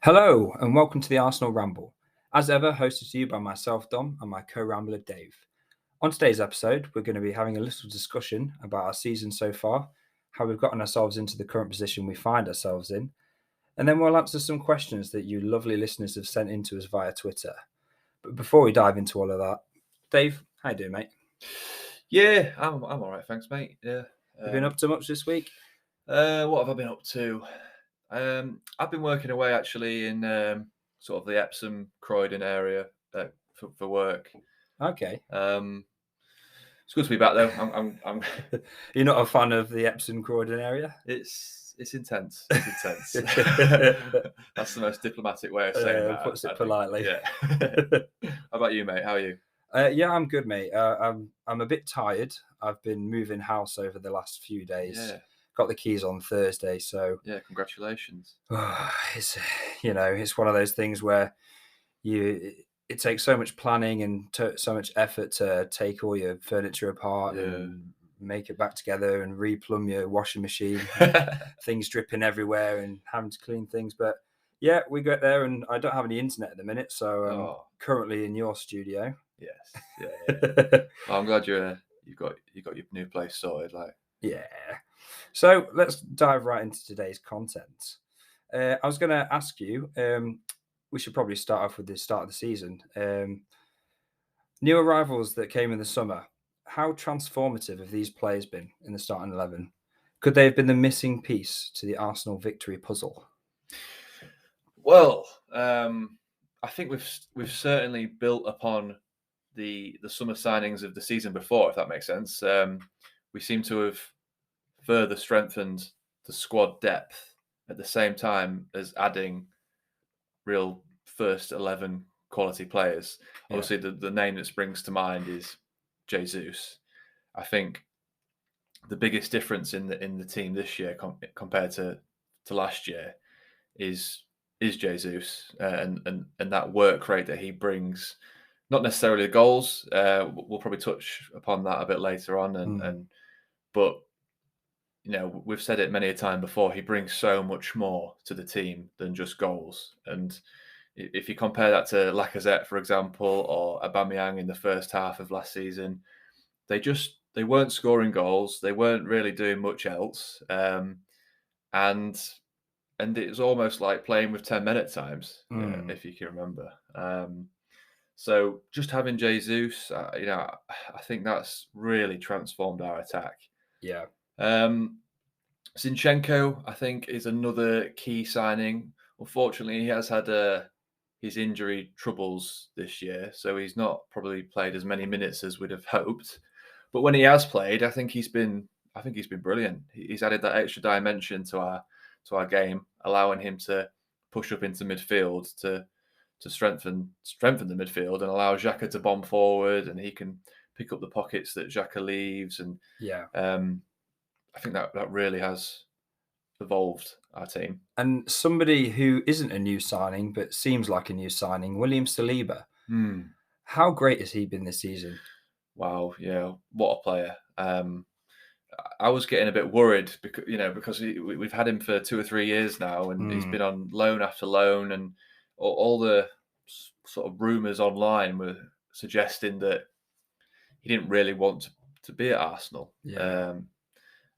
Hello and welcome to the Arsenal Ramble. As ever, hosted to you by myself, Dom, and my co-rambler, Dave. On today's episode, we're going to be having a little discussion about our season so far, how we've gotten ourselves into the current position we find ourselves in, and then we'll answer some questions that you lovely listeners have sent in to us via Twitter. But before we dive into all of that, Dave, how you doing, mate? Yeah, I'm all right, thanks, mate. Yeah. Have you been up to much this week? What have I been up to? I've been working away actually in sort of the Epsom Croydon area for work. Okay. It's good to be back though. I'm You're not a fan of the Epsom Croydon area? It's intense. It's intense. That's the most diplomatic way of saying that. Puts it I think. politely. Yeah. How about you, mate? How are you? Yeah, I'm good, mate. I'm a bit tired. I've been moving house over the last few days. Yeah. Got the keys on Thursday, so Yeah, congratulations. it's one of those things where it takes so much planning and so much effort to take all your furniture apart and make it back together and replumb your washing machine, things dripping everywhere and having to clean things. But yeah, we got there, and I don't have any internet at the minute, so I'm currently in your studio. Yes. Yeah. Well, I'm glad you got your new place sorted. Yeah. So let's dive right into today's content. I was going to ask you. We should probably start off with the start of the season. New arrivals that came in the summer. How transformative have these players been in the starting 11? Could they have been the missing piece to the Arsenal victory puzzle? Well, I think we've certainly built upon the summer signings of the season before, if that makes sense. We seem to have further strengthened the squad depth at the same time as adding real first 11 quality players. Yeah. Obviously, the name that springs to mind is Jesus. I think the biggest difference in the team this year compared to last year is Jesus and that work rate that he brings. Not necessarily the goals. We'll probably touch upon that a bit later on, but we've said it many a time before. He brings so much more to the team than just goals. And if you compare that to Lacazette, for example, or Aubameyang in the first half of last season, they weren't scoring goals. They weren't really doing much else, and it was almost like playing with 10 men at times, if you can remember. So just having Jesus, I think that's really transformed our attack. Yeah. Zinchenko, I think, is another key signing. Unfortunately, he has had his injury troubles this year, so he's not probably played as many minutes as we'd have hoped. But when he has played, I think he's been brilliant. He's added that extra dimension to our game, allowing him to push up into midfield to strengthen the midfield and allow Xhaka to bomb forward, and he can pick up the pockets that Xhaka leaves. And I think that really has evolved our team. And somebody who isn't a new signing but seems like a new signing, William Saliba. How great has he been this season? Wow, yeah, what a player. I was getting a bit worried because we've had him for 2 or 3 years now, and he's been on loan after loan, and all the sort of rumours online were suggesting that he didn't really want to be at Arsenal. Yeah.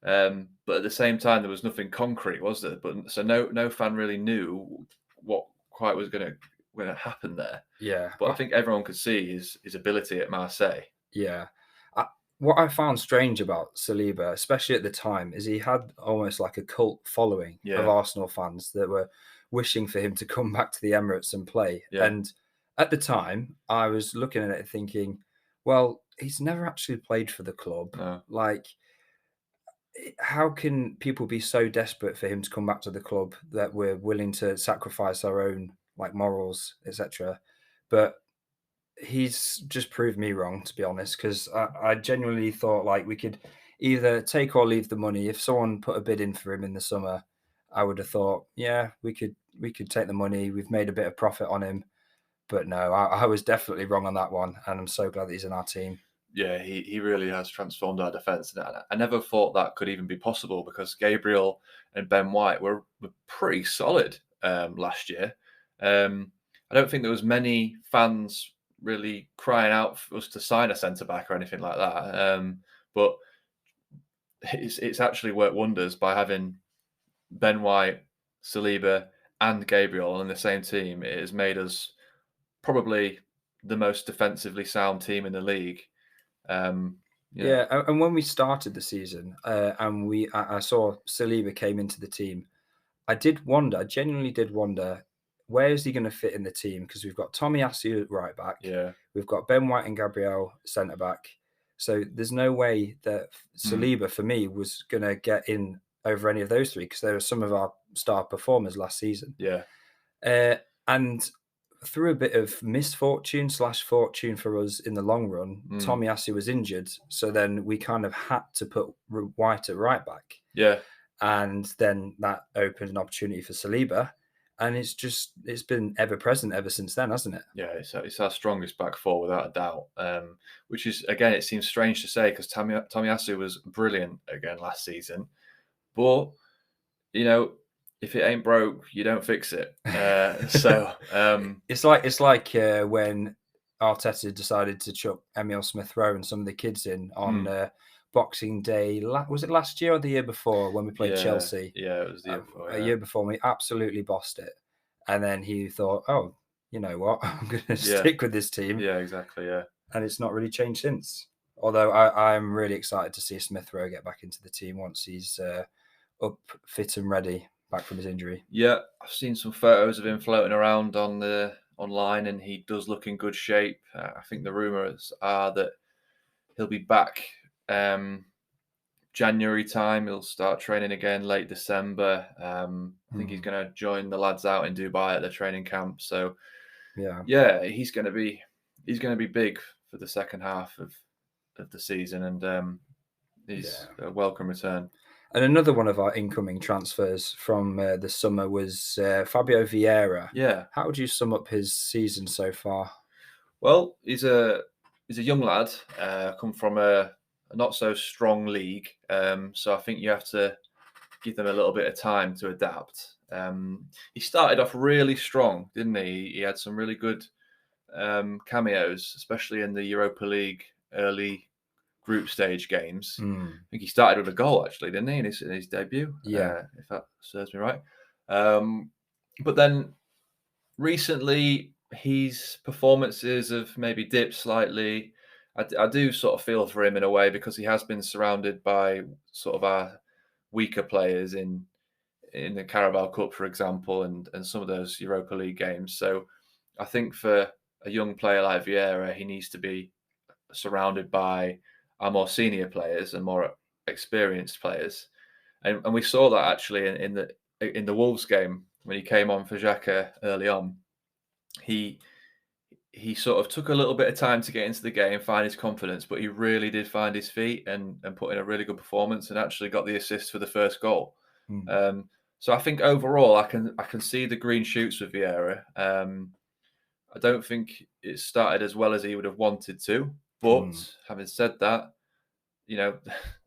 But at the same time, there was nothing concrete, was there? But so no fan really knew what quite was going to happen there. Yeah, but I think everyone could see his ability at Marseille. Yeah. What I found strange about Saliba, especially at the time, is he had almost like a cult following of Arsenal fans that were wishing for him to come back to the Emirates and play. Yeah. And at the time, I was looking at it thinking, well, he's never actually played for the club. No. Like, how can people be so desperate for him to come back to the club that we're willing to sacrifice our own morals, etc.? But he's just proved me wrong, to be honest, because I genuinely thought we could either take or leave the money. If someone put a bid in for him in the summer, I would have thought, yeah, we could take the money. We've made a bit of profit on him. But no, I was definitely wrong on that one, and I'm so glad that he's in our team. Yeah, he really has transformed our defence. And I never thought that could even be possible, because Gabriel and Ben White were pretty solid last year. I don't think there was many fans really crying out for us to sign a centre back or anything like that. But it's actually worked wonders by having Ben White, Saliba, and Gabriel on the same team. It has made us probably the most defensively sound team in the league. Um, yeah, Yeah, and when we started the season, and I saw Saliba came into the team, I genuinely did wonder, where is he going to fit in the team? Because we've got Tommy Asu at right back, yeah, we've got Ben White and Gabriel centre back. So there's no way that mm, Saliba, for me, was going to get in over any of those three because they were some of our star performers last season. yeah, Uh, and through a bit of misfortune slash fortune for us in the long run, mm, Tomiyasu was injured. So then we kind of had to put White at right back. yeah, And then that opened an opportunity for Saliba. And it's been ever present ever since then, hasn't it? yeah. It's our strongest back four without a doubt. Which is again, it seems strange to say because Tomiyasu was brilliant again last season, but you know, if it ain't broke, you don't fix it. It's like when Arteta decided to chuck Emil Smith Rowe and some of the kids in on mm, Boxing Day. Was it last year or the year before when we played yeah, Chelsea? yeah, it was the year before. A Yeah, year before, we absolutely bossed it, and then he thought, "Oh, you know what? I'm going to yeah, stick with this team," yeah, exactly. Yeah, and it's not really changed since. Although I'm really excited to see Smith Rowe get back into the team once he's up, fit, and ready back from his injury. yeah. I've seen some photos of him floating around on the online, and he does look in good shape. I think the rumors are that he'll be back January time. He'll start training again late December. I think he's Mm, going to join the lads out in Dubai at the training camp. So yeah, yeah, he's going to be big for the second half of the season, and he's yeah. a welcome return. And another one of our incoming transfers from the summer was Fabio Vieira. Yeah. How would you sum up his season so far? Well, he's a young lad, come from a not so strong league. So I think you have to give them a little bit of time to adapt. He started off really strong, didn't he? He had some really good cameos, especially in the Europa League early group stage games. Mm, I think he started with a goal actually, didn't he, in his debut? yeah. If that serves me right. Um, but then recently, his performances have maybe dipped slightly. I do sort of feel for him in a way because he has been surrounded by sort of our weaker players in the Carabao Cup, for example, and some of those Europa League games. So I think for a young player like Vieira, he needs to be surrounded by our more senior players and more experienced players. And we saw that actually in the Wolves game when he came on for Xhaka early on. He he sort of took a little bit of time to get into the game, find his confidence, but he really did find his feet and put in a really good performance and actually got the assist for the first goal. Mm, Um, so I think overall, I can see the green shoots with Vieira. I don't think it started as well as he would have wanted to, but mm. having said that,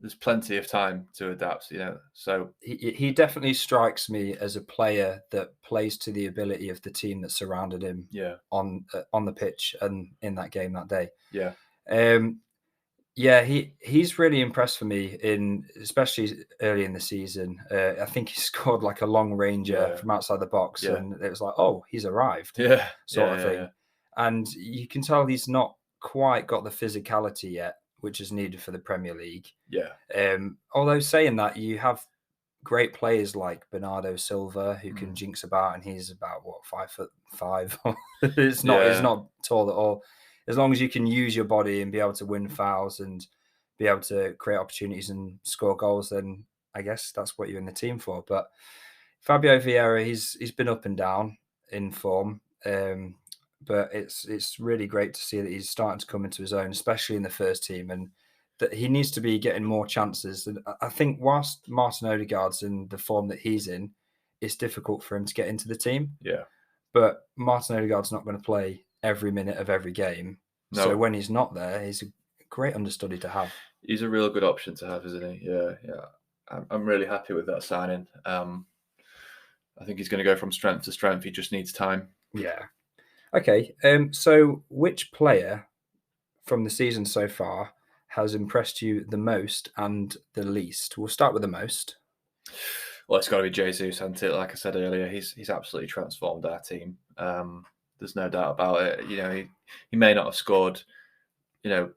there's plenty of time to adapt. So He definitely strikes me as a player that plays to the ability of the team that surrounded him yeah, on the pitch and in that game that day. yeah, Um, Yeah, he's really impressed for me in especially early in the season. I think he scored like a long ranger yeah, from outside the box, yeah, and it was like, oh, he's arrived, yeah, sort yeah, of yeah, yeah, thing. And you can tell he's not quite got the physicality yet, which is needed for the Premier League. yeah. Although saying that, you have great players like Bernardo Silva who can Mm. jinx about, and he's about what 5'5". It's Yeah, not tall at all. As long as you can use your body and be able to win fouls and be able to create opportunities and score goals, then I guess that's what you're in the team for. But Fabio Vieira, he's been up and down in form, but it's really great to see that he's starting to come into his own, especially in the first team, and that he needs to be getting more chances. And I think whilst Martin Odegaard's in the form that he's in, it's difficult for him to get into the team. yeah. But Martin Odegaard's not going to play every minute of every game, so No, when he's not there, he's a great understudy to have. he's a real good option to have, isn't he? Yeah, yeah. I'm really happy with that signing. I think he's going to go from strength to strength. He just needs time. Yeah. Okay. So which player from the season so far has impressed you the most and the least? We'll start with the most. Well, it's got to be Jesus, hasn't it? Like I said earlier, he's absolutely transformed our team. There's no doubt about it. He may not have scored,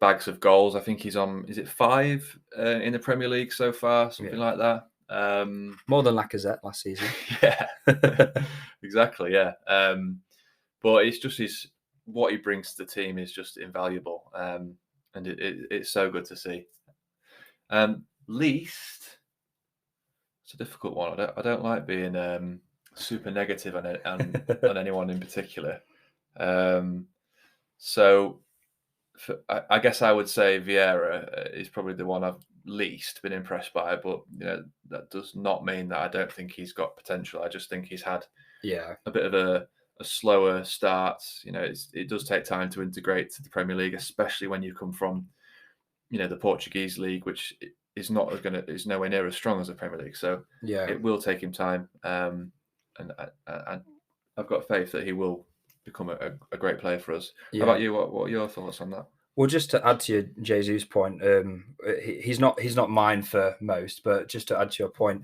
bags of goals. I think he's on, is it 5 in the Premier League so far, something Yeah. like that. More than Lacazette last season. Yeah, exactly. Yeah, but it's just what he brings to the team is just invaluable, and it's so good to see. Least, it's a difficult one. I don't like being super negative on anyone in particular. Um, so I guess I would say Vieira is probably the one I've least been impressed by, but that does not mean that I don't think he's got potential. I just think he's had Yeah. a bit of a slower start. It does take time to integrate to the Premier League, especially when you come from the Portuguese league, which is nowhere near as strong as the Premier League. So Yeah. it will take him time, and I've got faith that he will become a great player for us. How Yeah. about you? What are your thoughts on that? Well, just to add to your Jesus point, he's not mine for most, but just to add to your point,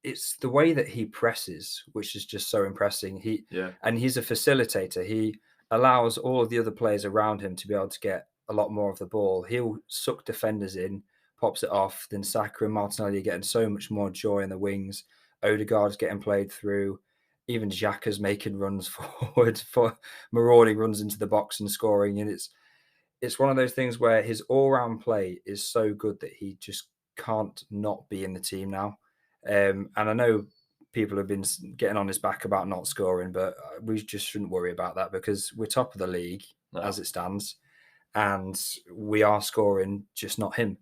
it's the way that he presses, which is just so impressive. Yeah, He's a facilitator. He allows all of the other players around him to be able to get a lot more of the ball. He'll suck defenders in, pops it off. Then Saka and Martinelli are getting so much more joy in the wings. Odegaard's getting played through. Even Xhaka's making runs forward for marauding runs into the box and scoring. And it's one of those things where his all-round play is so good that he just can't not be in the team now. And I know people have been getting on his back about not scoring, but we just shouldn't worry about that because we're top of the league no, as it stands, and we are scoring, just not him.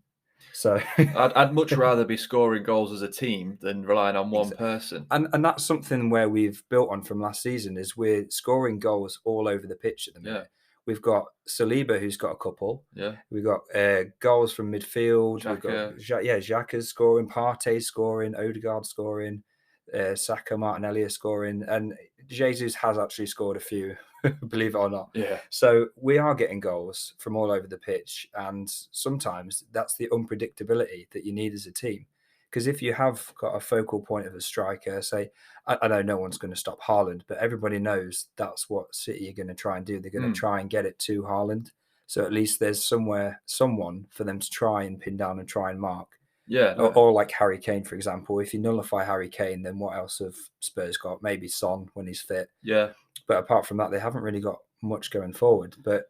So I'd much rather be scoring goals as a team than relying on one person. and that's something where we've built on from last season is we're scoring goals all over the pitch at the Yeah, minute. We've got Saliba who's got a couple. yeah, We've got goals from midfield. We've got Xhaka, Xhaka's scoring, Partey scoring, Odegaard scoring, Saka, Martinelli are scoring, and Jesus has actually scored a few, believe it or not. yeah, So we are getting goals from all over the pitch, and sometimes that's the unpredictability that you need as a team. Because if you have got a focal point of a striker, say, I know no one's going to stop Haaland, but everybody knows that's what City are going to try and do. They're going to mm, try and get it to Haaland. So at least there's someone for them to try and pin down and try and mark. yeah, no, Or like Harry Kane, for example. If you nullify Harry Kane, then what else have Spurs got? Maybe Son when he's fit. yeah, But apart from that, they haven't really got much going forward. But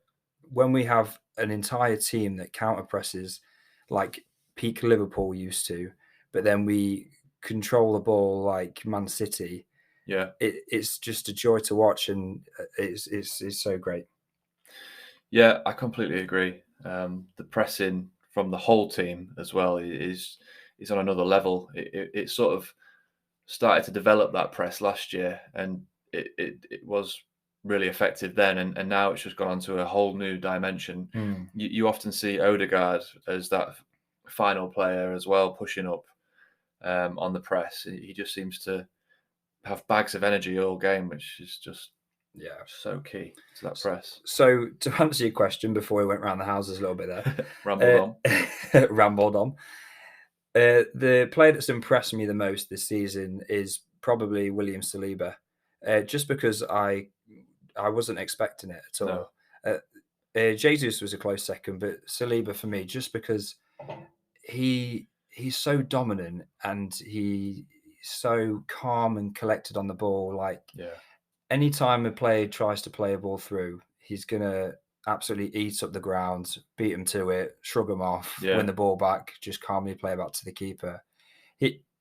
when we have an entire team that counter presses like peak Liverpool used to, but then we control the ball like Man City, yeah. it's just a joy to watch, and it's so great. Yeah, I completely agree. The pressing from the whole team as well is on another level. It sort of started to develop that press last year, and it was really effective then, and now it's just gone on to a whole new dimension. Mm. You often see Odegaard as that final player as well, pushing up on the press. He just seems to have bags of energy all game, which is just Yeah. so key to that press. So to answer your question before we went around the houses a little bit Rambled there, on. rambled on. The player that's impressed me the most this season is probably William Saliba, just because I wasn't expecting it at No. all. Jesus was a close second, but Saliba for me, just because he's so dominant and he's so calm and collected on the ball. Like Yeah. anytime a player tries to play a ball through, he's gonna absolutely eat up the ground, beat him to it, shrug him off, win Yeah. the ball back, just calmly play back to the keeper.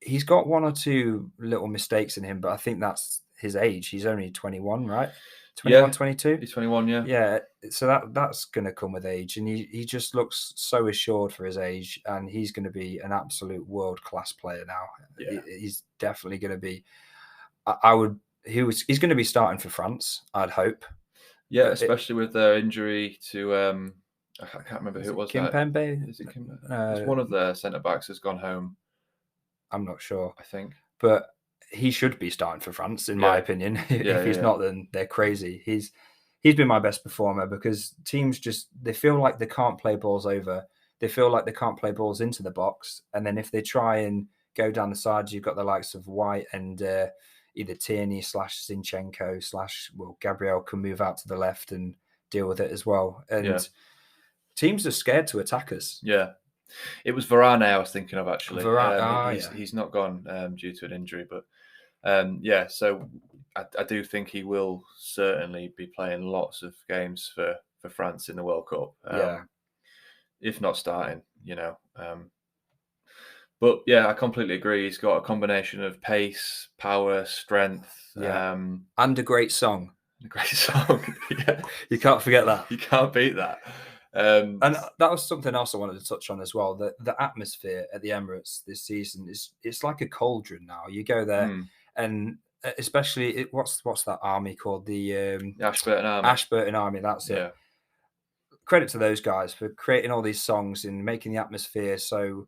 He's got one or two little mistakes in him, but I think that's his age. He's only 21, right? 21, Yeah. 22. He's 21, yeah. Yeah, so that's going to come with age, and he just looks so assured for his age, and he's going to be an absolute world class player now. Yeah. He's definitely going to be. I would. He's going to be starting for France. I'd hope. Yeah, Uh, it, especially with their injury to I can't remember who is it it was Kim that. Pembe? Is it Kim? It's Uh, one of the centre backs has gone home, I'm not sure, I think. but he should be starting for France, in my Yeah. opinion. Yeah, If yeah, he's yeah. not, then they're crazy. He's been my best performer because teams just they feel like they can't play balls over. They feel like they can't play balls into the box, and then if they try and go down the sides, you've got the likes of White and either Tierney slash Zinchenko slash Gabriel can move out to the left and deal with it as well. Yeah. And teams are scared to attack us. Yeah. It was Varane I was thinking of actually. Yeah, He's not gone due to an injury, but yeah. So I do think he will certainly be playing lots of games for France in the World Cup, yeah, if not starting. But yeah, I completely agree. He's got a combination of pace, power, strength. yeah, and a great song. A great song. Yeah, You can't forget that. you can't beat that. And that was something else I wanted to touch on as well. The atmosphere at the Emirates this season it's like a cauldron now. You go there, mm, and especially what's that army called? The the Ashburton Army. Ashburton Army. That's it. Yeah, Credit to those guys for creating all these songs and making the atmosphere so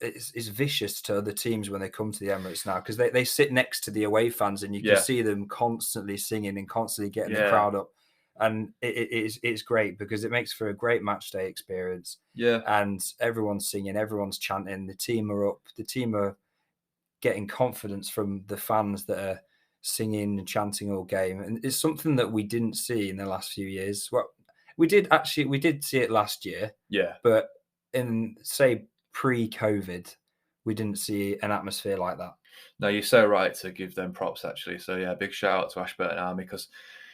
it's vicious to other teams when they come to the Emirates now because they sit next to the away fans and you can yeah, see them constantly singing and constantly getting the yeah, crowd up, and it's great because it makes for a great match day experience, yeah, and everyone's singing, everyone's chanting, the team are up, the team are getting confidence from the fans that are singing and chanting all game, and it's something that we didn't see in the last few years. Well, we did see it last year, yeah. but in say pre-COVID, we didn't see an atmosphere like that. No, you're so right to give them props actually. So yeah, big shout out to Ashburton Army because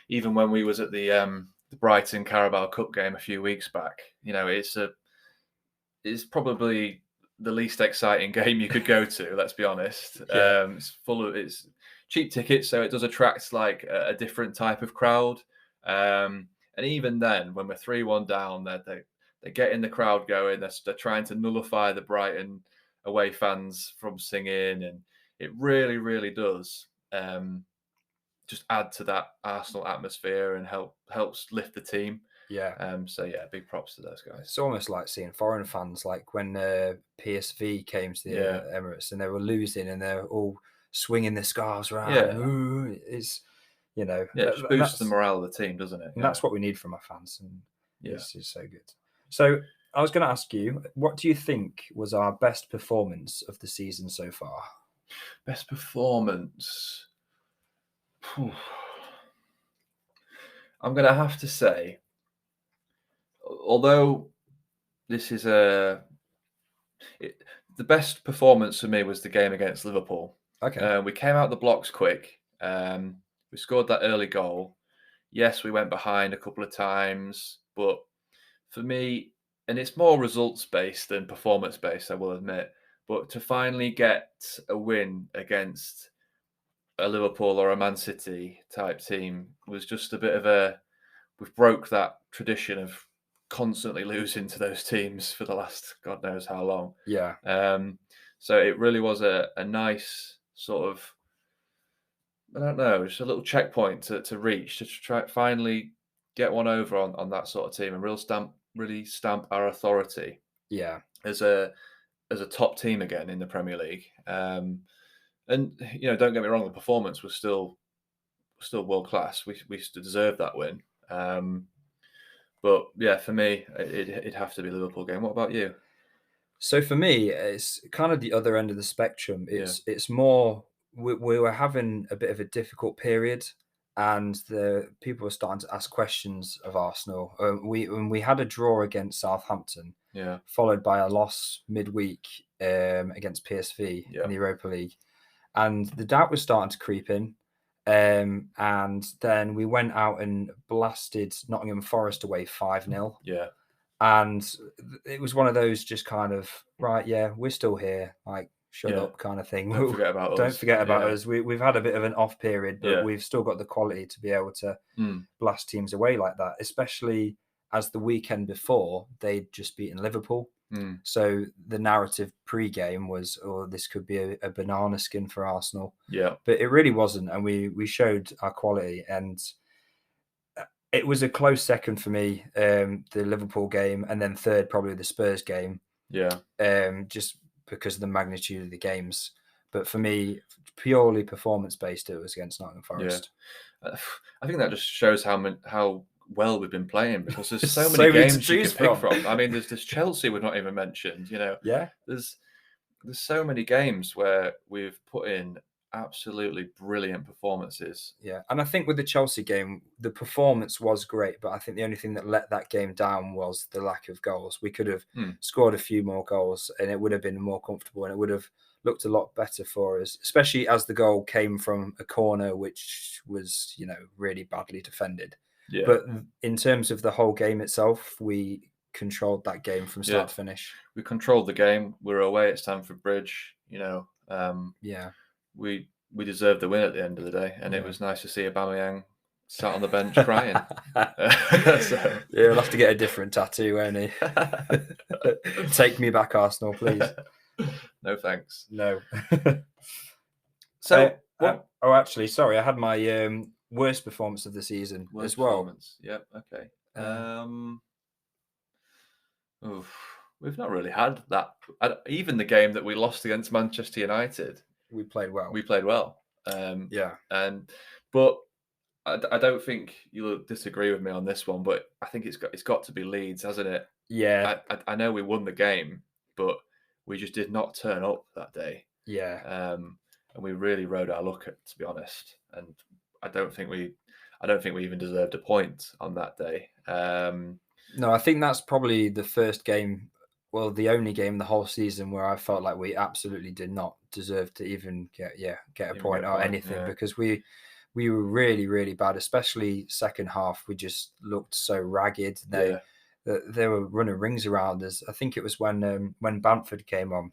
even when we was at the Brighton Carabao Cup game a few weeks back, it's probably the least exciting game you could go to. Let's be honest. Yeah, It's cheap tickets, so it does attract like a different type of crowd. And even then, when we're 3-1 down, they're getting the crowd going. They're trying to nullify the Brighton away fans from singing, and it really, really does just add to that Arsenal atmosphere and helps lift the team. yeah. So yeah, big props to those guys. It's almost like seeing foreign fans, like when PSV came to the Yeah, Emirates and they were losing and they're all swinging their scarves around. yeah, Ooh, it's yeah. It just and boosts the morale of the team, doesn't it? Yeah, that's what we need from our fans, and yeah. it's so good. So I was going to ask you, what do you think was our best performance of the season so far? Best performance. Phew. I'm gonna have to say, although this is the best performance for me was the game against Liverpool. Okay, We came out the blocks quick. We scored that early goal. Yes, we went behind a couple of times, but for me, and it's more results based than performance based, I will admit. But to finally get a win against a Liverpool or a Man City type team was just a bit of we've broke that tradition of constantly losing to those teams for the last God knows how long. yeah, So it really was a nice sort of, I don't know, just a little checkpoint to reach to try finally get one over on that sort of team and really stamp our authority yeah, as a top team again in the Premier League. And don't get me wrong, the performance was still world class. We deserved that win. But yeah, for me, it'd have to be Liverpool game. What about you? So for me, it's kind of the other end of the spectrum. Yeah, It's more we were having a bit of a difficult period, and the people were starting to ask questions of Arsenal. We had a draw against Southampton, yeah, followed by a loss midweek against PSV in yeah, the Europa League, and the doubt was starting to creep in. And then we went out and blasted Nottingham Forest away 5-0. yeah, And it was one of those just kind of, right, yeah, we're still here, like, shut yeah. up kind of thing. Don't forget about Don't us. forget about Yeah, us. We've had a bit of an off period, but yeah, we've still got the quality to be able to mm, blast teams away like that, especially as the weekend before they'd just beaten Liverpool. mm, So the narrative pre-game was, oh, this could be a banana skin for Arsenal, yeah, but it really wasn't, and we showed our quality. And it was a close second for me, the Liverpool game, and then third probably the Spurs game, yeah, just because of the magnitude of the games. But for me, purely performance based, it was against Nottingham Yeah. Forest. I think that just shows how well we've been playing because there's There's so many so many to games you choose could pick from. from. I mean, there's this Chelsea we've not even mentioned. Yeah, There's there's so many games where we've put in absolutely brilliant performances. yeah. And I think with the Chelsea game, the performance was great, but I think the only thing that let that game down was the lack of goals. We could have Hmm. scored a few more goals and it would have been more comfortable and it would have looked a lot better for us, especially as the goal came from a corner, which was, really badly defended. Yeah, But in terms of the whole game itself, we controlled that game from yeah. start to finish. We controlled the game. We were away at Stamford Bridge. Yeah. We deserved the win at the end of the day, and it Yeah. was nice to see Aubameyang sat on the bench crying. So, Yeah, he'll have to get a different tattoo, won't he? Take me back, Arsenal, please. No thanks. No. So, what Actually, sorry, I had my worst performance of the season worst as well. performance? Yep. Okay. Uh, Oof, we've not really had that. Even the game that we lost against Manchester United, we played well. we played well. Yeah. And but I don't think you'll disagree with me on this one. But I think it's got to be Leeds, hasn't it? Yeah. I know we won the game, but we just did not turn up that day. Yeah. And we really rode our luck, to be honest. And I don't think we even deserved a point on that day. No, I think that's probably the first game, well, the only game the whole season where I felt like we absolutely did not deserve to even get a Even get point a or point, anything yeah. because we were really, really bad, especially second half. We just looked so ragged. Yeah, They were running rings around us. I think it was when Bamford came on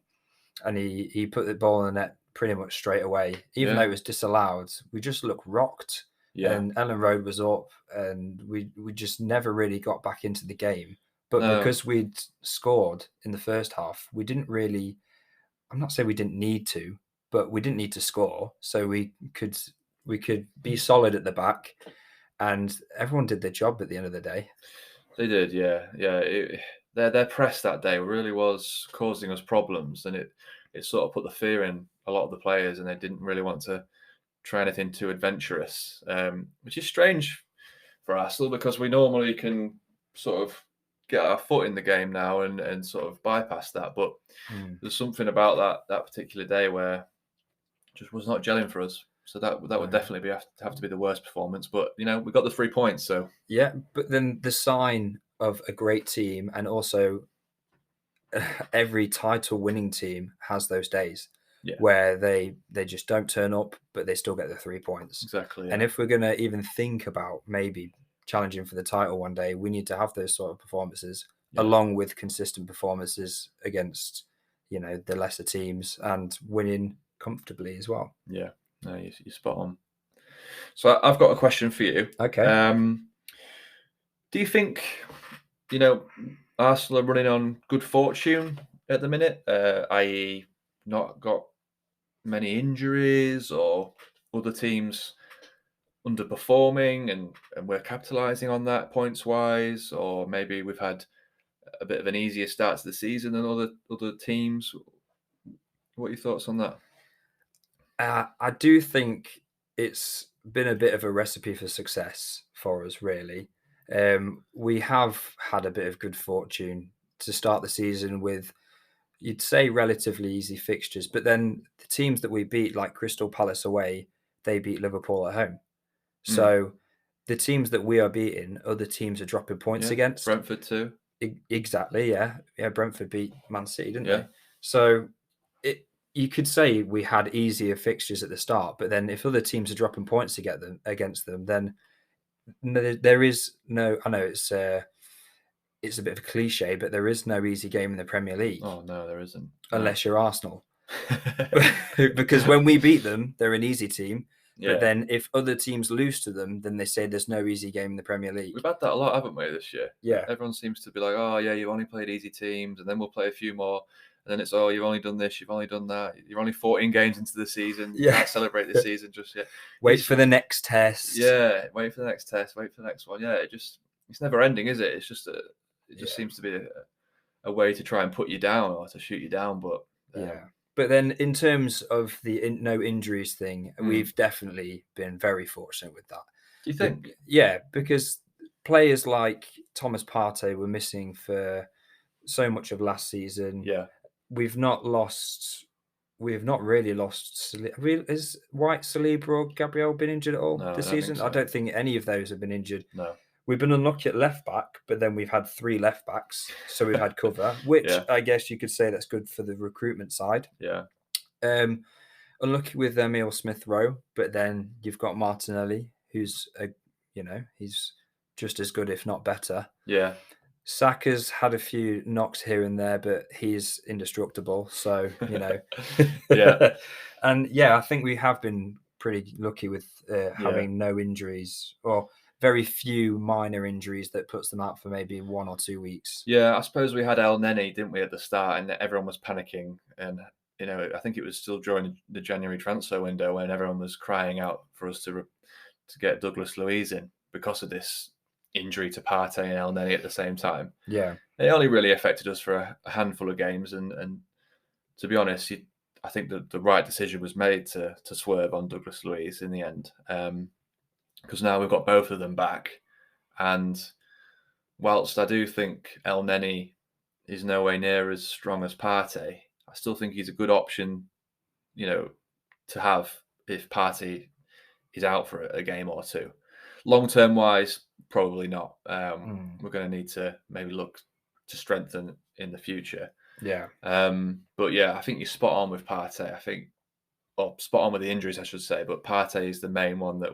and he put the ball in the net pretty much straight away. Even though yeah, it was disallowed, we just looked rocked. yeah. And Ellen Road was up, and we just never really got back into the game. But No, because we'd scored in the first half, we didn't really. I'm not saying we didn't need to, but we didn't need to score, so we could be solid at the back, and everyone did their job at the end of the day. they did. Yeah, yeah. Their press that day really was causing us problems, and it sort of put the fear in a lot of the players, and they didn't really want to try anything too adventurous, which is strange for Arsenal because we normally can sort of get our foot in the game now and sort of bypass that. But Mm, there's something about that particular day where just was not gelling for us. So that would no. definitely have to be the worst performance. But we got the 3 points, so Yeah, but then the sign of a great team, and also every title winning team has those days yeah, where they just don't turn up, but they still get the 3 points. exactly, And yeah, if we're gonna even think about maybe challenging for the title one day, we need to have those sort of performances yeah, along with consistent performances against the lesser teams and winning comfortably as well. yeah. No, you're spot on. So I've got a question for you. Okay. Um, do you think you know Arsenal are running on good fortune at the minute, i.e., not got many injuries or other teams underperforming and we're capitalizing on that points wise, or maybe we've had a bit of an easier start to the season than other teams. What are your thoughts on that? I do think it's been a bit of a recipe for success for us, really. We have had a bit of good fortune to start the season with, you'd say, relatively easy fixtures, but then the teams that we beat, like Crystal Palace away, they beat Liverpool at home. Mm, So the teams that we are beating, other teams are dropping points yeah, against. Brentford too. Exactly, yeah. Yeah, Brentford beat Man City, didn't Yeah, they? So it you could say we had easier fixtures at the start, but then if other teams are dropping points to get them against them, then there is no. I know it's a bit of a cliche, but there is no easy game in the Premier League oh no, there isn't, no. unless you're Arsenal. Because when we beat them, they're an easy team. But Yeah, then if other teams lose to them, then they say there's no easy game in the Premier we've League. had that a lot, haven't we, this year? Yeah. Everyone seems to be like, oh yeah, you've only played easy teams, and then we'll play a few more, and then it's, oh, you've only done this, you've only done that, you're only 14 games into the season, you Yeah. can't celebrate this season just yet. Wait It's for the next test. Yeah, wait for the next test, wait for the next one. Yeah, it's never ending, is it? It just Yeah. seems to be a way to try and put you down or to shoot you down. But Yeah. But then in terms of the no injuries thing, we've definitely been very fortunate with that. Do you think? Yeah, because players like Thomas Partey were missing for so much of last season. Yeah. We've not lost. We have not really lost. Is White, Saliba, or Gabriel been injured at all No, I this don't think season? I so. don't think any of those have been injured. No. We've been unlucky at left back, but then we've had 3 left backs, so we've had cover, which Yeah. I guess you could say that's good for the recruitment side. Yeah. Um, Unlucky with Emil Smith Rowe, but then you've got Martinelli, who's he's just as good, if not better. Yeah. Saka's had a few knocks here and there, but he's indestructible. So, Yeah. and yeah, I think we have been pretty lucky with Yeah. having no injuries or very few minor injuries that puts them out for maybe 1 or 2 weeks. Yeah, I suppose we had El Neni, didn't we, at the start, and everyone was panicking. And I think it was still during the January transfer window when everyone was crying out for us to get Douglas Luiz in because of this injury to Partey and El Neni at the same time. Yeah. It only really affected us for a handful of games, and to be honest, I think that the right decision was made to swerve on Douglas Luiz in the end, because now we've got both of them back, and whilst I do think El Neni is nowhere near as strong as Partey, I still think he's a good option, to have if Partey is out for a game or two. Long term wise, probably not. Mm. We're going to need to maybe look to strengthen in the future. Yeah. But yeah, I think you're spot on with Partey. I think, well, spot on with the injuries, I should say. But Partey is the main one that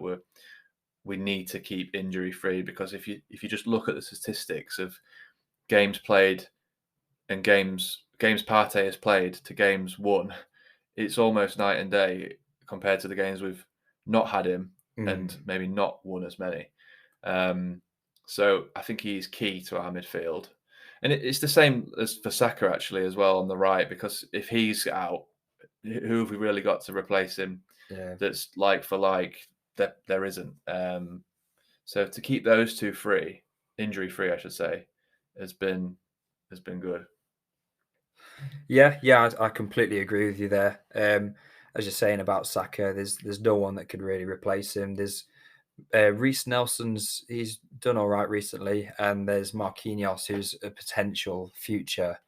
we need to keep injury free, because if you just look at the statistics of games played and games Partey has played to games won, it's almost night and day compared to the games we've not had him and Mm. maybe not won as many. So I think he's key to our midfield. And it's the same as for Saka actually as well on the right, because if he's out, who have we really got to replace him Yeah. that's like for like? There isn't. So to keep those two free, injury free, I should say, has been good. Yeah, I completely agree with you there. As you're saying about Saka, there's no one that could really replace him. There's Reece Nelson's he's done all right recently, and there's Marquinhos who's a potential future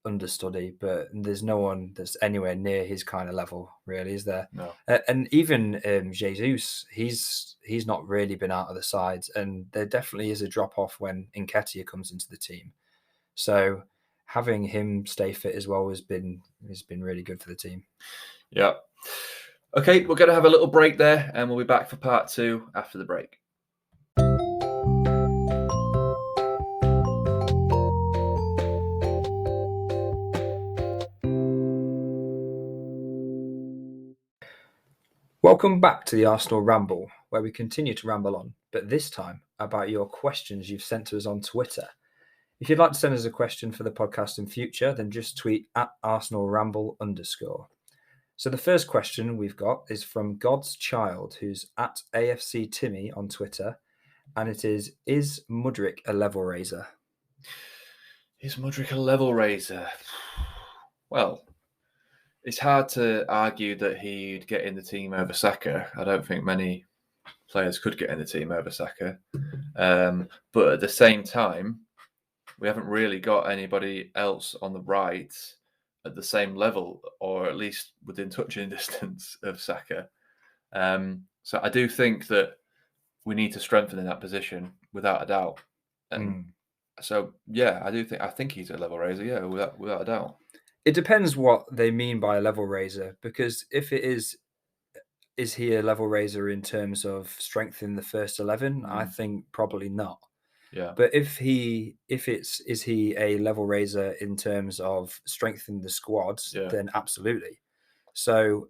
understudy, but there's no one that's anywhere near his kind of level, really, is there? No. And even Jesus, he's not really been out of the sides, and there definitely is a drop off when Nketiah comes into the team. So having him stay fit as well has been really good for the team. Yeah. Okay, we're going to have a little break there, and we'll be back for part 2 after the break. Welcome back to the Arsenal Ramble, where we continue to ramble on, but this time about your questions you've sent to us on Twitter. If you'd like to send us a question for the podcast in future, then just tweet at Arsenal Ramble _. So the first question we've got is from God's Child, who's at AFC Timmy on Twitter, and it is Mudryk a level raiser? Is Mudryk a level raiser? Well, it's hard to argue that he'd get in the team over Saka. I don't think many players could get in the team over Saka. But at the same time, we haven't really got anybody else on the right at the same level, or at least within touching distance of Saka. So I do think that we need to strengthen in that position without a doubt. And so, yeah, I think he's a level raiser. Yeah, without a doubt. It depends what they mean by a level raiser, because if it is he a level raiser in terms of strength in the first 11? I think probably not. Yeah, But is he a level raiser in terms of strengthening the squads? yeah, Then absolutely. So,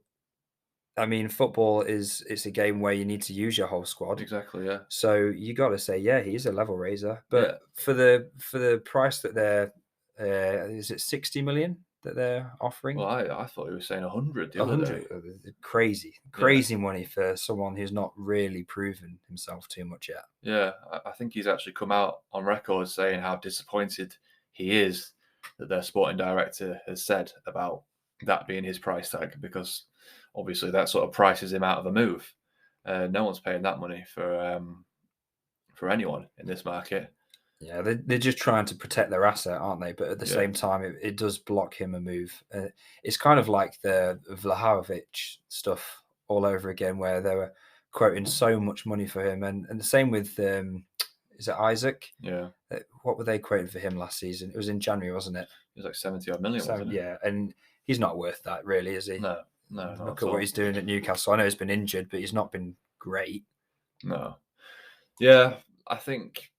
I mean, football it's a game where you need to use your whole squad. exactly. Yeah, So you got to say, yeah, he's a level raiser. yeah. But for the price that they're, is it 60 million that they're offering? Well, I thought he was saying 100 the other day. 100, crazy, Yeah, crazy money for someone who's not really proven himself too much yet. yeah. I think he's actually come out on record saying how disappointed he is that their sporting director has said about that being his price tag, because obviously that sort of prices him out of a move. No one's paying that money for anyone in this market. Yeah, they're just trying to protect their asset, aren't they? But at the Yeah, same time, it does block him a move. It's kind of like the Vlahovic stuff all over again, where they were quoting so much money for him, and the same with is it Isaac? yeah. What were they quoting for him last season? It was in January, wasn't it? It was like 70 odd million, So wasn't it? yeah, and he's not worth that, really, is he? No, no, not Look at at what all. he's doing at Newcastle. I know he's been injured, but he's not been great. No. Yeah, I think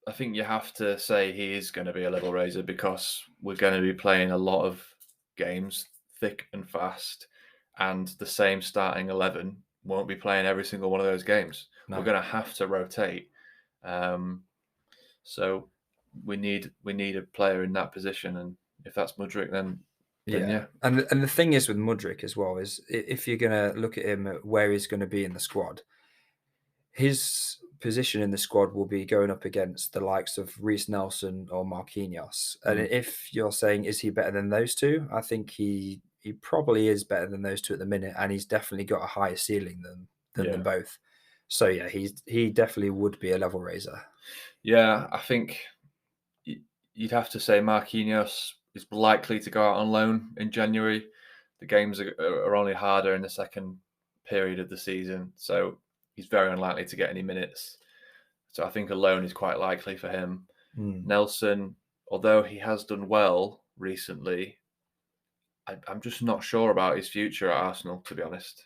I think you have to say he is going to be a level raiser, because we're going to be playing a lot of games thick and fast, and the same starting 11 won't be playing every single one of those games. We're No. going to have to rotate. Um, so we need a player in that position, and if that's Mudryk, then Yeah, yeah, and the thing is with Mudryk as well is if you're going to look at him where he's going to be in the squad, his position in the squad will be going up against the likes of Reece Nelson or Marquinhos. And mm, if you're saying is he better than those two, I think he probably is better than those two at the minute, and he's definitely got a higher ceiling than yeah, them both. So yeah, he definitely would be a level raiser. yeah. I think y- you'd have to say Marquinhos is likely to go out on loan in January. The games are only harder in the second period of the season, so he's very unlikely to get any minutes. So I think a loan is quite likely for him. Hmm. Nelson, although he has done well recently, I'm just not sure about his future at Arsenal, to be honest.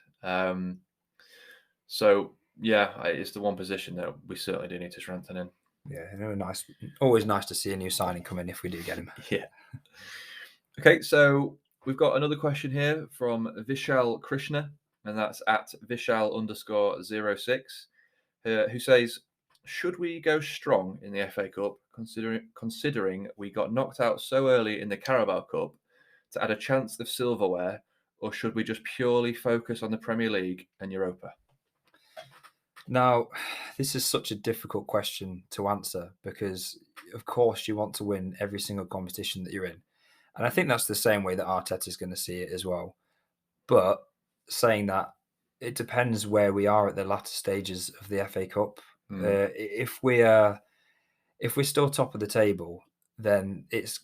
So yeah, it's the one position that we certainly do need to strengthen in. Yeah, nice. Always nice to see a new signing come in if we do get him. Yeah. Okay, so we've got another question here from Vishal Krishna, and that's at Vishal_06, who says, "Should we go strong in the FA Cup, considering we got knocked out so early in the Carabao Cup, to add a chance of silverware, or should we just purely focus on the Premier League and Europa?" Now, this is such a difficult question to answer because, of course, you want to win every single competition that you're in. And I think that's the same way that Arteta's going to see it as well. But saying that, it depends where we are at the latter stages of the FA Cup. Mm, If we're still top of the table, then it's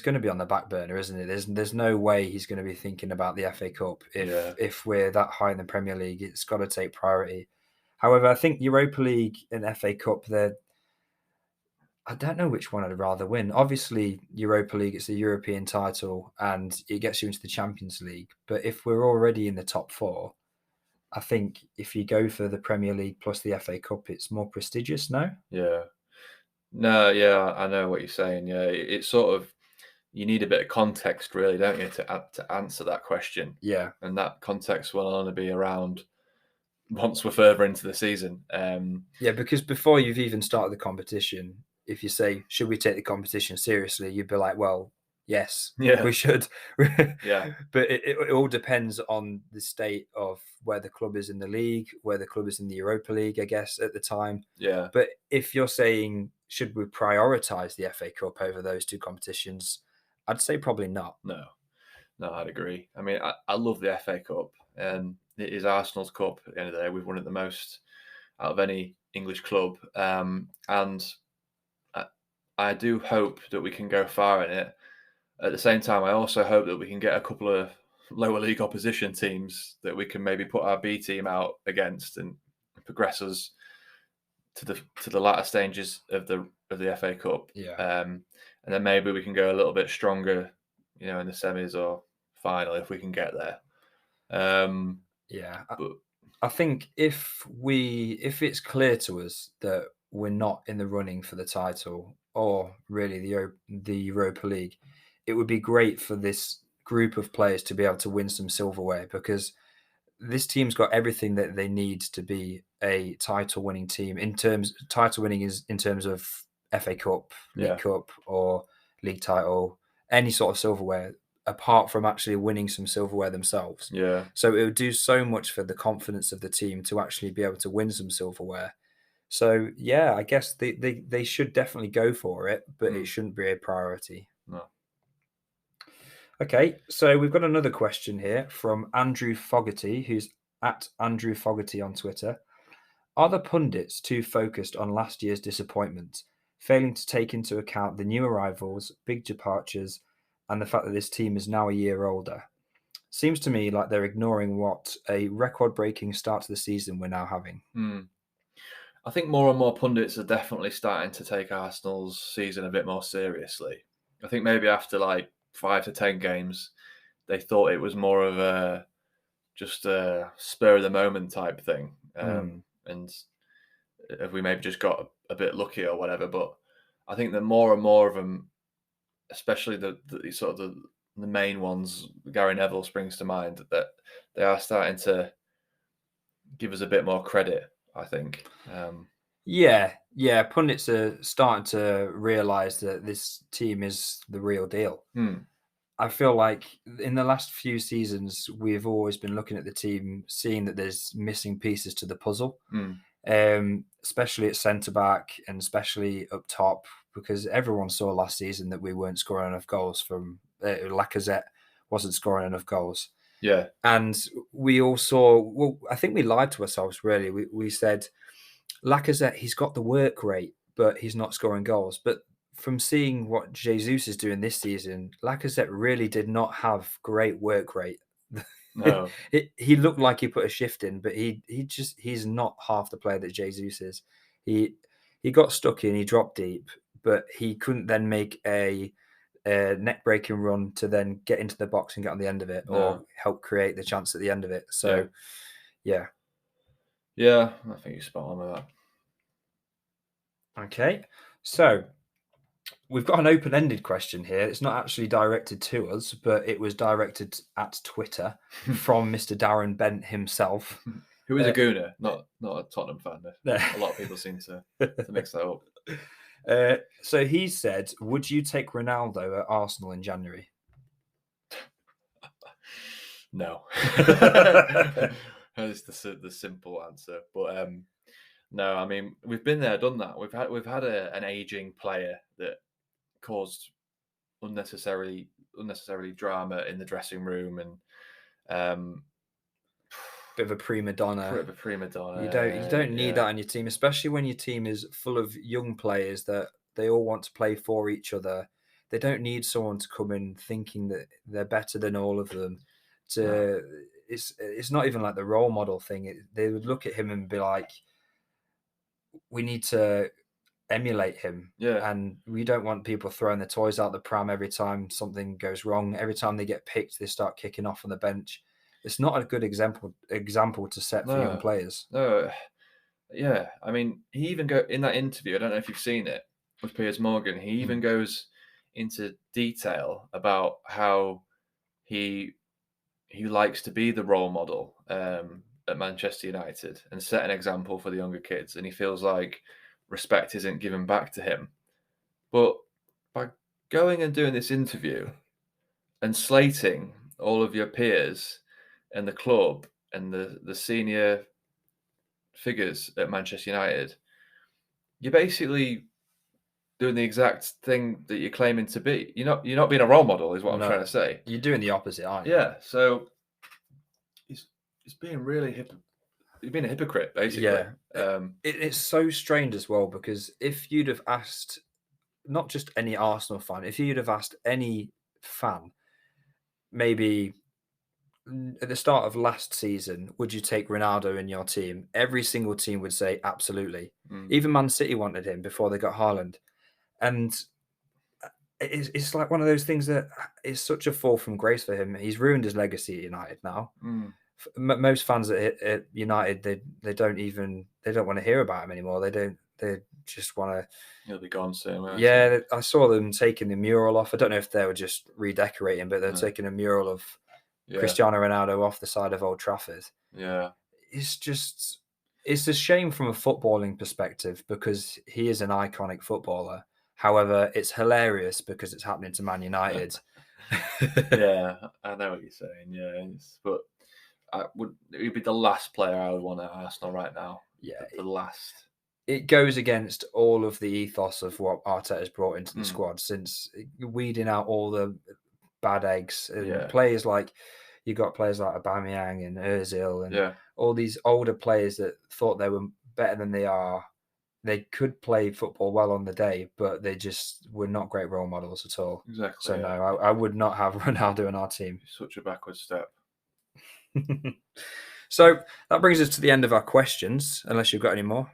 going to be on the back burner, isn't it? There's no way he's going to be thinking about the FA Cup yeah, if we're that high in the Premier League. It's got to take priority. However, I think Europa League and FA Cup, I don't know which one I'd rather win. Obviously, Europa League, it's a European title and it gets you into the Champions League. But if we're already in the top four, I think if you go for the Premier League plus the FA Cup, it's more prestigious, no? yeah. No, yeah, I know what you're saying. Yeah, it's sort of, you need a bit of context, really, don't you, to answer that question, Yeah. and that context will only be around once we're further into the season. Yeah, because before you've even started the competition, if you say, should we take the competition seriously? You'd be like, well, yes, Yeah, we should. yeah, But it all depends on the state of where the club is in the league, where the club is in the Europa League, I guess, at the time. yeah. But if you're saying, should we prioritize the FA Cup over those two competitions? I'd say probably not. No, no, I'd agree. I mean, I love the FA Cup, and it is Arsenal's cup. At the end of the day, we've won it the most out of any English club, and I, I do hope that we can go far in it. At the same time, I also hope that we can get a couple of lower league opposition teams that we can maybe put our B team out against and progress us to the latter stages of the FA Cup, Yeah. and then maybe we can go a little bit stronger, in the semis or final if we can get there. Yeah. But I think if it's clear to us that we're not in the running for the title or really the Europa League, it would be great for this group of players to be able to win some silverware because this team's got everything that they need to be a title winning team title winning is in terms of FA Cup, League yeah, Cup or league title, any sort of silverware apart from actually winning some silverware themselves. yeah, So it would do so much for the confidence of the team to actually be able to win some silverware. So yeah, I guess they should definitely go for it, but it mm, shouldn't be a priority. no, Okay, so we've got another question here from Andrew Fogarty, who's at Andrew Fogarty on Twitter. Are the pundits too focused on last year's disappointment, failing to take into account the new arrivals, big departures, and the fact that this team is now a year older? Seems to me like they're ignoring what a record breaking start to the season we're now having. Hmm. I think more and more pundits are definitely starting to take Arsenal's season a bit more seriously. I think maybe after like 5 to 10 games, they thought it was more of a just a spur of the moment type thing, Hmm. and if we maybe just got a bit lucky or whatever. But I think that more and more of them, especially the sort of the main ones, Gary Neville springs to mind, that they are starting to give us a bit more credit. I think. Yeah, pundits are starting to realise that this team is the real deal. Hmm, I feel like in the last few seasons, we've always been looking at the team, seeing that there's missing pieces to the puzzle, hmm, especially at centre back and especially up top, because everyone saw last season that we weren't scoring enough goals from Lacazette wasn't scoring enough goals. yeah, And we all saw, well, I think we lied to ourselves, really. We said, Lacazette, he's got the work rate, but he's not scoring goals. But from seeing what Jesus is doing this season, Lacazette really did not have great work rate. no, He looked like he put a shift in, but he's not half the player that Jesus is. He he got stuck in, he dropped deep, but he couldn't then make a neck breaking run to then get into the box and get on the end of it, or no, help create the chance at the end of it. yeah, So yeah, yeah. I think you're spot on with that. okay. So we've got an open-ended question here. It's not actually directed to us, but it was directed at Twitter from Mr. Darren Bent himself. Who is a Uh, Gooner, not a Tottenham fan. A lot of people seem to mix that up. so he said, "Would you take Ronaldo at Arsenal in January?" No, that's the simple answer. But no, I mean we've been there, done that. We've had an aging player that caused unnecessarily drama in the dressing room and um, Bit of a prima donna. a prima You don't donna. need Yeah, that on your team, especially when your team is full of young players that they all want to play for each other. They don't need someone to come in thinking that they're better than all of them. no, To it's not even like the role model thing. They would look at him and be like, "We need to emulate him." yeah, And we don't want people throwing the toys out the pram every time something goes wrong. Every time they get picked, they start kicking off on the bench. It's not a good example to set for young no, players. no. Yeah, I mean, he even go in that interview. I don't know if you've seen it with Piers Morgan. He even Mm. goes into detail about how he he likes to be the role model at Manchester United and set an example for the younger kids. And he feels like respect isn't given back to him. But by going and doing this interview and slating all of your peers and the club and the senior figures at Manchester United, you're basically doing the exact thing that you're claiming to be. You're not being a role model, is what I'm trying to No, say. you're doing the opposite, aren't you? Yeah. So he's he's being really he's being a hypocrite, basically. Yeah. It's so strange as well because if you'd have asked not just any Arsenal fan, if you'd have asked any fan, maybe at the start of last season, would you take Ronaldo in your team? Every single team would say absolutely. Mm, Even Man City wanted him before they got Haaland. And it's like one of those things that is such a fall from grace for him. He's ruined his legacy at United now. mm. Most fans at United, they don't want to hear about him anymore. They just want to. He'll be gone soon, won't he? Yeah, I saw them taking the mural off. I don't know if they were just redecorating, but they're No. taking a mural of Yeah, Cristiano Ronaldo off the side of Old Trafford. yeah, It's just it's a shame from a footballing perspective because he is an iconic footballer. However, it's hilarious because it's happening to Man United. yeah. I know what you're saying. Yeah, but he'd be the last player I would want at Arsenal right now. Yeah, The last. it goes against all of the ethos of what Arteta's brought into the Mm, squad since weeding out all the bad eggs, and Yeah. players like you got players like Aubameyang and Özil and Yeah. all these older players that thought they were better than they are. They could play football well on the day, but they just were not great role models at all. Exactly. So no, Yeah. I would not have Ronaldo in our team. Such a backward step. So that brings us to the end of our questions, unless you've got any more.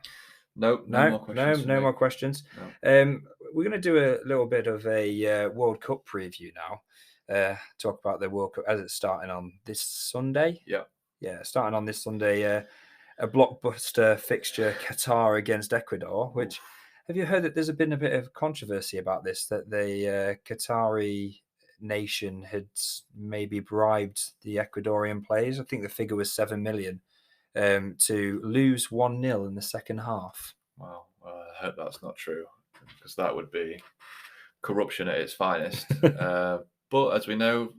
Nope. No No, more no, questions for no me. more questions. No. We're going to do a little bit of a World Cup preview now. Talk about the World Cup as it's starting on this Sunday. Yeah. Yeah, starting on this Sunday. A blockbuster fixture, Qatar against Ecuador. Which Oof. have you heard that there's been a bit of controversy about this? That the Qatari nation had maybe bribed the Ecuadorian players. I think the figure was 7 million to lose 1-0 in the second half. Wow. Well, I hope that's not true, because that would be corruption at its finest. But as we know,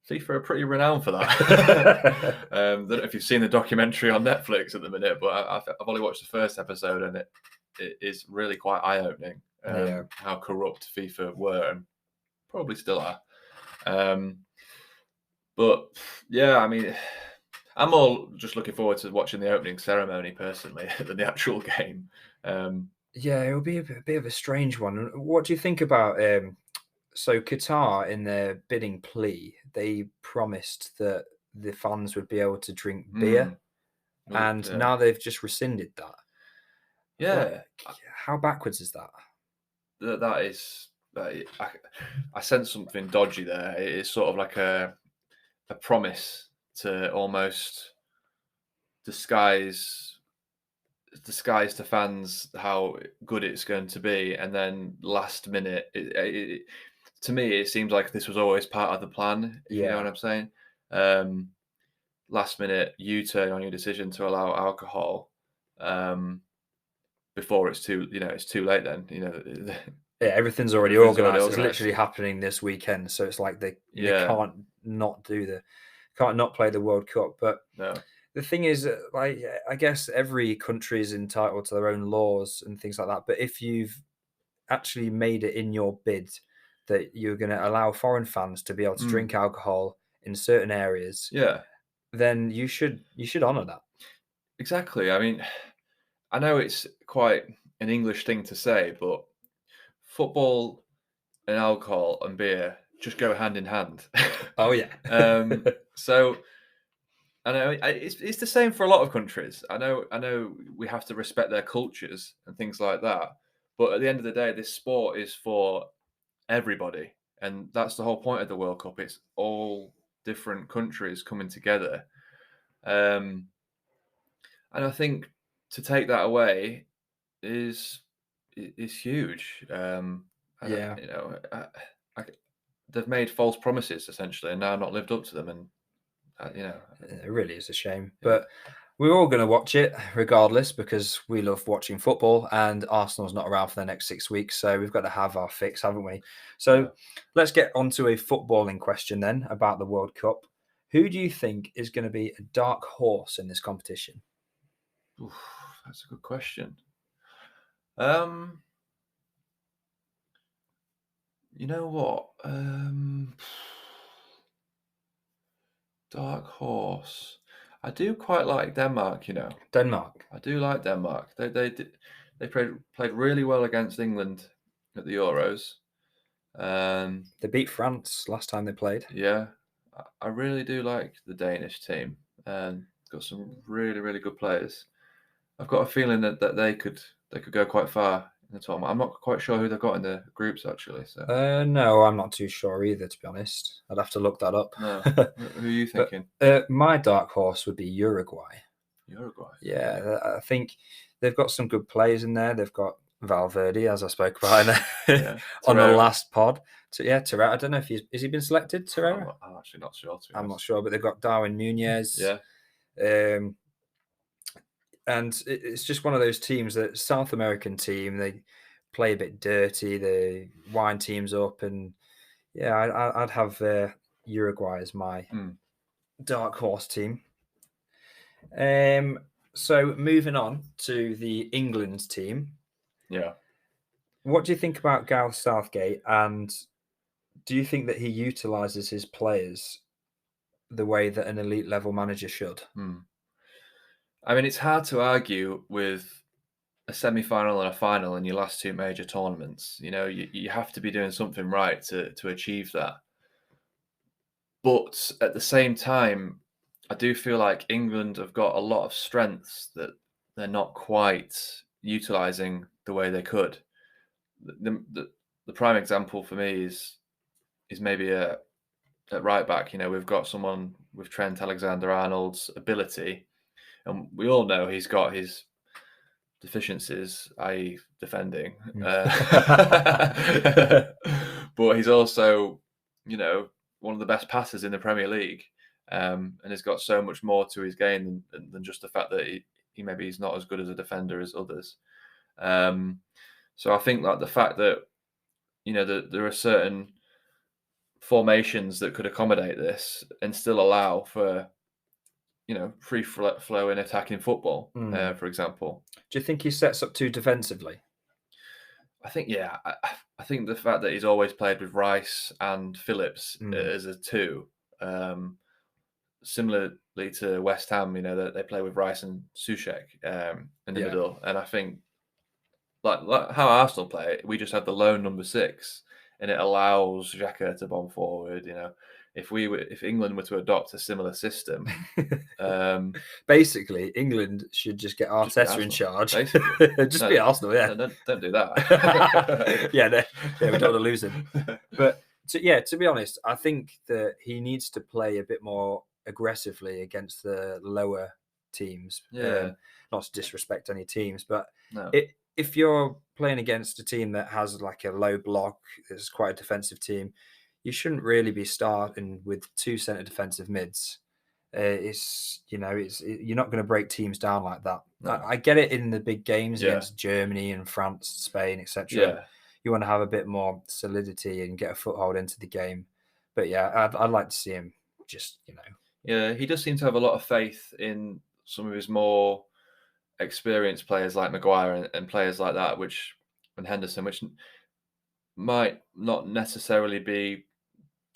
FIFA are pretty renowned for that. Don't know if you've seen the documentary on Netflix at the minute, but I've only watched the first episode, and it is really quite eye-opening Yeah. how corrupt FIFA were and probably still are. But yeah, I mean, I'm all just looking forward to watching the opening ceremony personally than the actual game. Yeah, it will be a bit of a strange one. What do you think about so Qatar in their bidding plea, they promised that the fans would be able to drink beer, Well, and now they've just rescinded that. Like, yeah, how backwards is that? that is. I sense something dodgy there. It is sort of like a promise to almost disguise to fans how good it's going to be, and then last minute, to me, it seems like this was always part of the plan. If you know what Yeah, I'm saying. Um, Last minute U-turn on your decision to allow alcohol, before it's too late. Then yeah, everything's already everything's already organised. It's organised. literally happening this weekend, so it's like they Yeah, can't not play the World Cup. But no, the thing is, like, I guess every country is entitled to their own laws and things like that. But if you've actually made it in your bid that you're going to allow foreign fans to be able to mm, drink alcohol in certain areas, yeah, then you should honour that. exactly. I mean, I know it's quite an English thing to say, but football and alcohol and beer just go hand in hand. Oh yeah. So I know it's the same for a lot of countries. I know we have to respect their cultures and things like that. But at the end of the day, this sport is for everybody, and that's the whole point of the World Cup. It's all different countries coming together, um, and I think to take that away is is huge. I don't, Yeah, I, they've made false promises essentially, and now not lived up to them, and it really is a shame. yeah, But we're all going to watch it regardless because we love watching football, and Arsenal's not around for the next 6 weeks, so we've got to have our fix, haven't we? So yeah. let's get on to a footballing question then about the World Cup. Who do you think is going to be a dark horse in this competition? Oof, that's a good question. Um, you know what? Dark horse. I do quite like Denmark. Denmark. I do like Denmark. They played really well against England at the Euros. Um, They beat France last time they played. yeah, I really do like the Danish team. Got some really really good players. I've got a feeling that they could go quite far in the tournament. I'm not quite sure who they've got in the groups actually. So No, I'm not too sure either, to be honest. I'd have to look that up. no, who are you But thinking? my dark horse would be Uruguay. Uruguay. Yeah, I think they've got some good players in there. They've got Valverde, as I spoke about Yeah, on the Torreira. last pod. So yeah, Torreira. I don't know if has he been selected, Torreira? I'm actually not sure, to be I'm not honest. sure, but they've got Darwin Nunez. Yeah. Um, and it's just one of those teams that South American team. They play a bit dirty. They wind teams up, and yeah, I'd have Uruguay as my Mm, dark horse team. Um, so moving on to the England team, yeah. what do you think about Gareth Southgate and Do you think that he utilises his players the way that an elite level manager should? Hmm. I mean, it's hard to argue with a semi-final and a final in your last two major tournaments. You know, you have to be doing something right to achieve that. But at the same time, I do feel like England have got a lot of strengths that they're not quite utilizing the way they could. The prime example for me is maybe at right back. You know, we've got someone with Trent Alexander-Arnold's ability, and we all know he's got his deficiencies, i.e., defending. Mm. But he's also, you know, one of the best passers in the Premier League, and he's got so much more to his game than just the fact that he maybe he's not as good as a defender as others. Um, so I think like the fact that there are certain formations that could accommodate this and still allow for free flow in attacking football, Mm. for example. Do you think he sets up too defensively? I think, yeah, I think the fact that he's always played with Rice and Phillips Mm. as a two, um, similarly to West Ham, they play with Rice and Sushek in the Yeah. middle, and I think like how Arsenal play, we just have the lone number six, and it allows Xhaka to bomb forward. If England were to adopt a similar system, um, Basically, England should just get just be Arteta in Arsenal, charge. basically. Just be No, Arsenal, yeah. no, don't do that. Yeah, no, yeah, we don't want to lose him. But to be honest, I think that he needs to play a bit more aggressively against the lower teams. Yeah, Not to disrespect any teams, but no, if you're playing against a team that has like a low block, is quite a defensive team, you shouldn't really be starting with two centre defensive mids. You're not going to break teams down like that. I, no, I get it in the big games yeah, against Germany and France, Spain, etc. yeah, You want to have a bit more solidity and get a foothold into the game. But yeah, I'd like to see him just yeah. He does seem to have a lot of faith in some of his more experienced players like Maguire and players like that, and Henderson, which might not necessarily be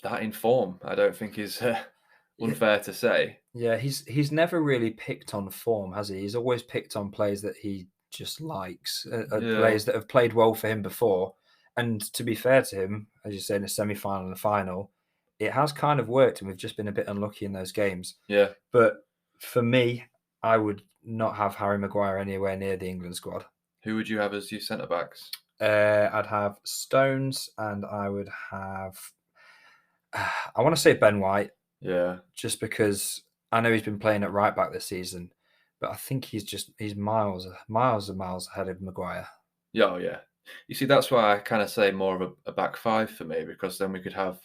that in form. I don't think is yeah, unfair to say. yeah. He's never really picked on form, has he? He's always picked on players that he just likes, Yeah, players that have played well for him before. And to be fair to him, as you said, in a semi-final and a final, it has kind of worked, and we've just been a bit unlucky in those games. yeah. But for me, I would not have Harry Maguire anywhere near the England squad. Who would you have as your centre backs? I'd have Stones, and I would have. I want to say Ben White, Yeah. just because I know he's been playing at right back this season, but I think he's miles and miles ahead of Maguire. Yeah, oh, yeah. You see, that's why I kind of say more of a back five for me, because then we could have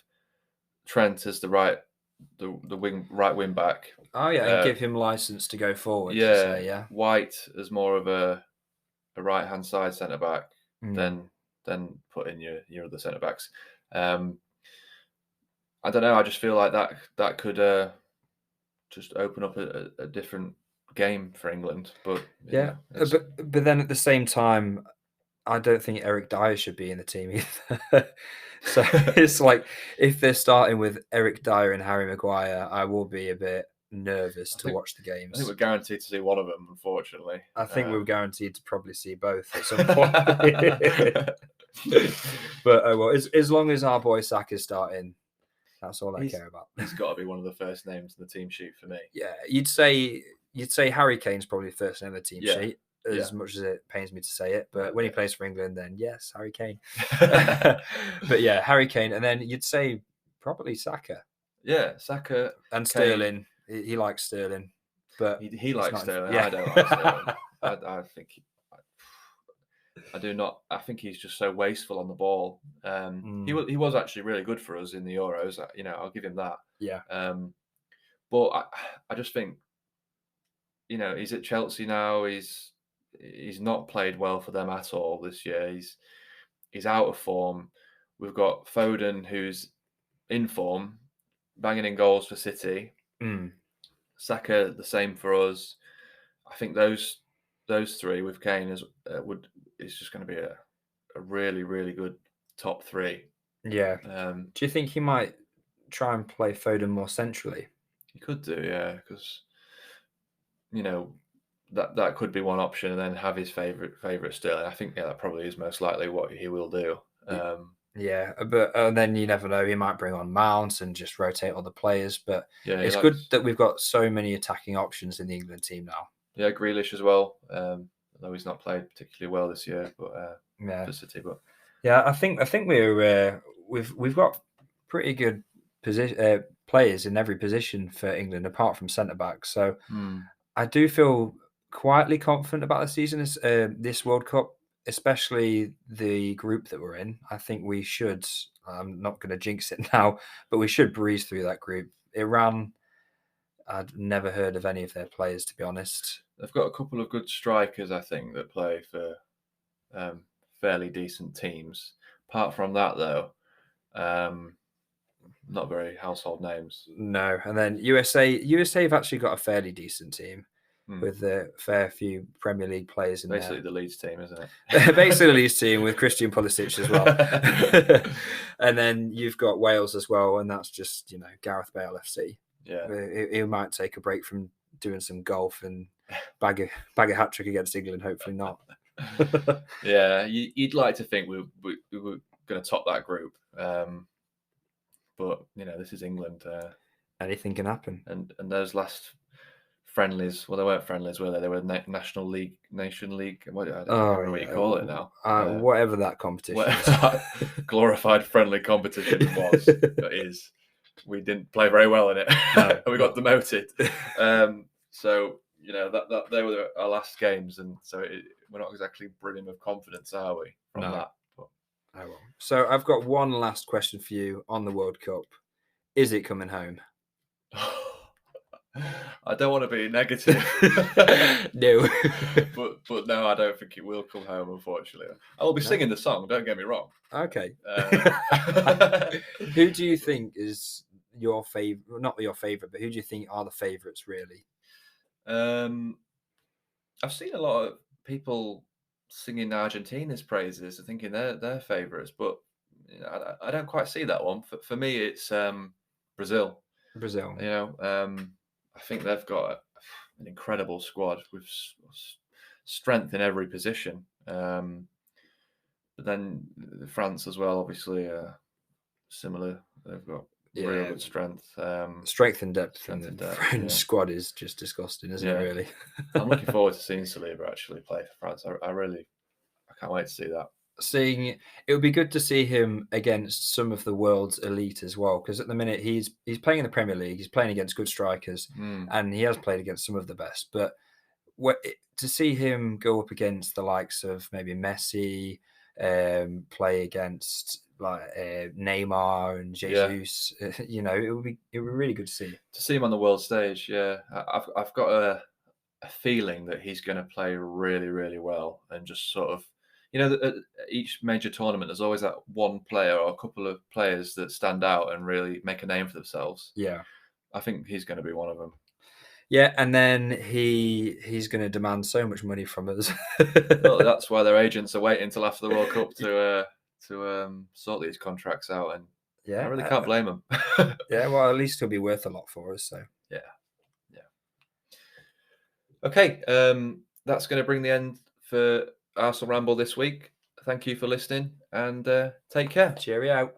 Trent as the right wing back. Oh yeah, and Uh, give him license to go forward. You yeah, say, yeah. White as more of a right hand side centre back. Mm. Then put in your other centre backs. Um, I don't know. I just feel like that could just open up a different game for England. But Yeah, it's but then at the same time, I don't think Eric Dyer should be in the team either. So it's like if they're starting with Eric Dyer and Harry Maguire, I will be a bit nervous I to think watch the I think games. we're guaranteed to see one of them, unfortunately. I think we're guaranteed to probably see both at some point. But oh well, as long as our boy Saka's starting, that's all I he's care about. he's got to be one of the first names in the team sheet for me. Yeah, you'd say Harry Kane's probably first name on the team Yeah, sheet, yeah, as much as it pains me to say it. But when he yeah. plays for England, then yes, Harry Kane. But yeah, Harry Kane, and then you'd say probably Saka Yeah, Saka, and Kane. Sterling. He likes Sterling, but He it's likes not. Sterling. I don't like Sterling. Yeah. I think I do not. I think he's just so wasteful on the ball. Mm, He was actually really good for us in the Euros. I'll give him that. yeah, Um, but I just think he's at Chelsea now. He's not played well for them at all this year. He's out of form. We've got Foden, who's in form, banging in goals for City. mm, Saka, the same for us. I think those three with Kane is just going to be a really really good top three. Yeah. Um, Do you think he might try and play Foden more centrally? he could do, yeah, because you know that could be one option, and then have his favorite still. And I think that probably is most likely what he will do. Y- Yeah, but then you never know. He might bring on Mount and just rotate other players. But Yeah, he it's good likes that we've got so many attacking options in the England team now. Grealish as well. Although he's not played particularly well this year, but Yeah, for City, but yeah. I think we've got pretty good position players in every position for England, apart from centre back. So hmm, I do feel quietly confident about the season this World Cup, especially the group that we're in. I think we should. I'm not going to jinx it now, but we should breeze through that group. Iran, I'd never heard of any of their players, to be honest. they've got a couple of good strikers, I think, that play for um, fairly decent teams. Apart from that, though, um, not very household names. No, and then USA have actually got a fairly decent team Hmm. with a fair few Premier League players in Basically, there. the Leeds team, isn't Basically, the it? Leeds team with Christian Pulisic as well, and then you've got Wales as well, and that's just Gareth Bale FC. Yeah, He might take a break from doing some golf and bag a hat trick against England. Hopefully not. yeah. You'd like to think we were going to top that group, but this is England, Anything can happen. and those last friendlies. Well, they weren't friendlies, were they? They were National League, Nation League. I can't Oh remember what you call it now. whatever that competition What is. glorified friendly competition was is. We didn't play very well in it, No, and we got demoted. So that they were our last games, and so we're not exactly brimming with confidence, are we? From no. that, but Oh well. So I've got one last question for you on the World Cup. Is it coming home? I don't want to be negative, No. but no, I don't think it will come home. Unfortunately, I will be No? singing the song. Don't get me wrong. Okay. Uh, Who do you think is your favorite? Not your favorite, but who do you think are the favorites really? um, I've seen a lot of people singing Argentina's praises, thinking they're favourites, but I don't quite see that one. For me, it's Brazil. Brazil. I think they've got an incredible squad with strength in every position. But then France as well, obviously, similar. They've got real Yeah. good strength. Strength and depth in Strength the and depth. French Yeah, squad is just disgusting, isn't it? yeah. Really. I'm looking forward to seeing Saliba actually play for France. I can't wait to see that. Seeing it would be good to see him against some of the world's elite as well, because at the minute he's playing in the Premier League, he's playing against good strikers, Mm, and he has played against some of the best. But to see him go up against the likes of maybe Messi, play against like Neymar and yeah, Jesus, it would be really good to see. to see him on the world stage. Yeah, I've got a feeling that he's going to play really, really well, and just sort of, at each major tournament, there's always that one player or a couple of players that stand out and really make a name for themselves. Yeah. I think he's going to be one of them. Yeah, and then he's going to demand so much money from us. Well, that's why their agents are waiting till after the World Cup to sort these contracts out, and I Yeah, really can't blame them. yeah. Well, at least he'll be worth a lot for us. So Yeah, yeah. Okay, that's going to bring the end for Arsenal Ramble this week. Thank you for listening, and take care. cheerio.